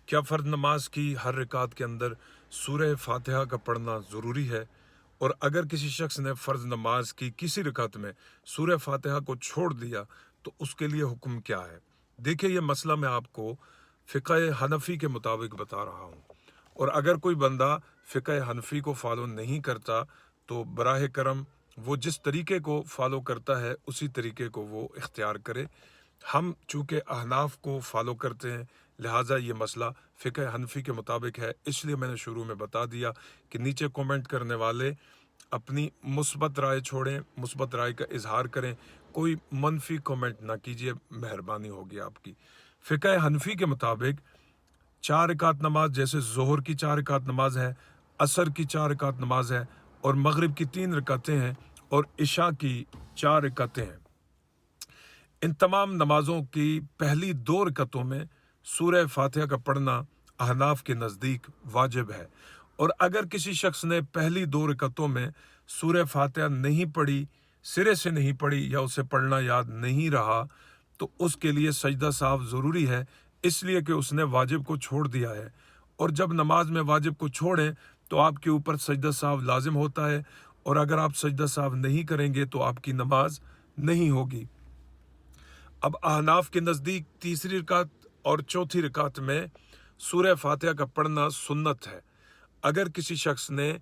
کیا فرض نماز کی ہر رکعت کے اندر سورہ فاتحہ کا پڑھنا ضروری ہے؟ اور اگر کسی شخص نے فرض نماز کی کسی رکعت میں سورہ فاتحہ کو چھوڑ دیا تو اس کے لیے حکم کیا ہے؟ دیکھیں، یہ مسئلہ میں آپ کو فقہ حنفی کے مطابق بتا رہا ہوں، اور اگر کوئی بندہ فقہ حنفی کو فالو نہیں کرتا تو براہ کرم وہ جس طریقے کو فالو کرتا ہے اسی طریقے کو وہ اختیار کرے۔ ہم چونکہ احناف کو فالو کرتے ہیں، لہٰذا یہ مسئلہ فقہ حنفی کے مطابق ہے، اس لیے میں نے شروع میں بتا دیا کہ نیچے کومنٹ کرنے والے اپنی مثبت رائے چھوڑیں، مثبت رائے کا اظہار کریں، کوئی منفی کومنٹ نہ کیجیے، مہربانی ہوگی آپ کی۔ فقہ حنفی کے مطابق 4 رکعت نماز، جیسے ظہر کی 4 رکعت نماز ہے، عصر کی 4 رکعت نماز ہے، اور مغرب کی 3 رکعتیں ہیں، اور عشاء کی 4 رکعتیں ہیں۔ ان تمام نمازوں کی پہلی 2 رکعتوں میں سورہ فاتحہ کا پڑھنا احناف کے نزدیک واجب ہے، اور اگر کسی شخص نے پہلی 2 رکعتوں میں سورہ فاتحہ نہیں پڑھی، سرے سے نہیں پڑھی، یا اسے پڑھنا یاد نہیں رہا، تو اس کے لیے سجدہ سہو ضروری ہے، اس لیے کہ اس نے واجب کو چھوڑ دیا ہے، اور جب نماز میں واجب کو چھوڑیں تو آپ کے اوپر سجدہ سہو لازم ہوتا ہے، اور اگر آپ سجدہ سہو نہیں کریں گے تو آپ کی نماز نہیں ہوگی۔ اب احناف کے نزدیک تیسری رکعت اور چوتھی رکعت میں سورہ فاتحہ کا پڑھنا سنت ہے۔ اگر کسی شخص نے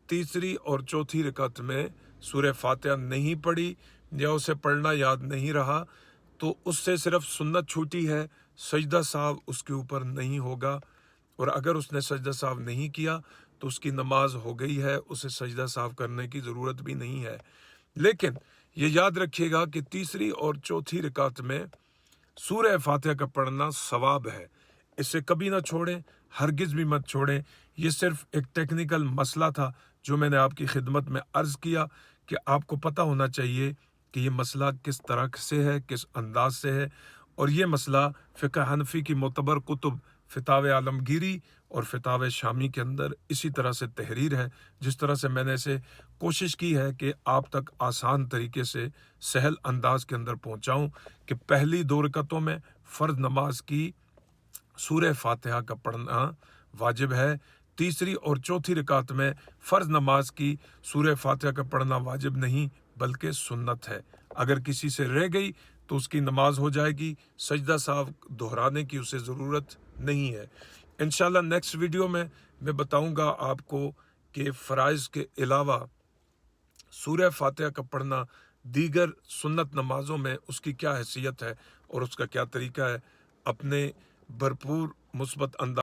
تیسری اور چوتھی رکعت میں سورہ فاتحہ نہیں پڑھی یا اسے پڑھنا یاد نہیں رہا تو اس سے صرف سنت چھوٹی ہے، سجدہ سہو اس کے اوپر نہیں ہوگا، اور اگر اس نے سجدہ سہو نہیں کیا تو اس کی نماز ہو گئی ہے، اسے سجدہ سہو کرنے کی ضرورت بھی نہیں ہے۔ لیکن یہ یاد رکھیے گا کہ تیسری اور چوتھی رکعت میں سورہ فاتحہ کا پڑھنا ثواب ہے، اسے کبھی نہ چھوڑیں، ہرگز بھی مت چھوڑیں۔ یہ صرف ایک ٹیکنیکل مسئلہ تھا جو میں نے آپ کی خدمت میں عرض کیا کہ آپ کو پتہ ہونا چاہیے کہ یہ مسئلہ کس طرح سے ہے، کس انداز سے ہے، اور یہ مسئلہ فقہ حنفی کی معتبر کتب فتاوی عالمگیری اور فتاوی شامی کے اندر اسی طرح سے تحریر ہے، جس طرح سے میں نے اسے کوشش کی ہے کہ آپ تک آسان طریقے سے سہل انداز کے اندر پہنچاؤں کہ پہلی 2 رکعتوں میں فرض نماز کی سورہ فاتحہ کا پڑھنا واجب ہے، تیسری اور چوتھی رکعت میں فرض نماز کی سورہ فاتحہ کا پڑھنا واجب نہیں بلکہ سنت ہے۔ اگر کسی سے رہ گئی تو اس کی نماز ہو جائے گی، سجدہ سہو دہرانے کی اسے ضرورت نہیں ہے۔ انشاءاللہ نیکسٹ ویڈیو میں بتاؤں گا آپ کو کہ فرائض کے علاوہ سورہ فاتحہ کا پڑھنا دیگر سنت نمازوں میں اس کی کیا حیثیت ہے اور اس کا کیا طریقہ ہے۔ اپنے بھرپور مثبت انداز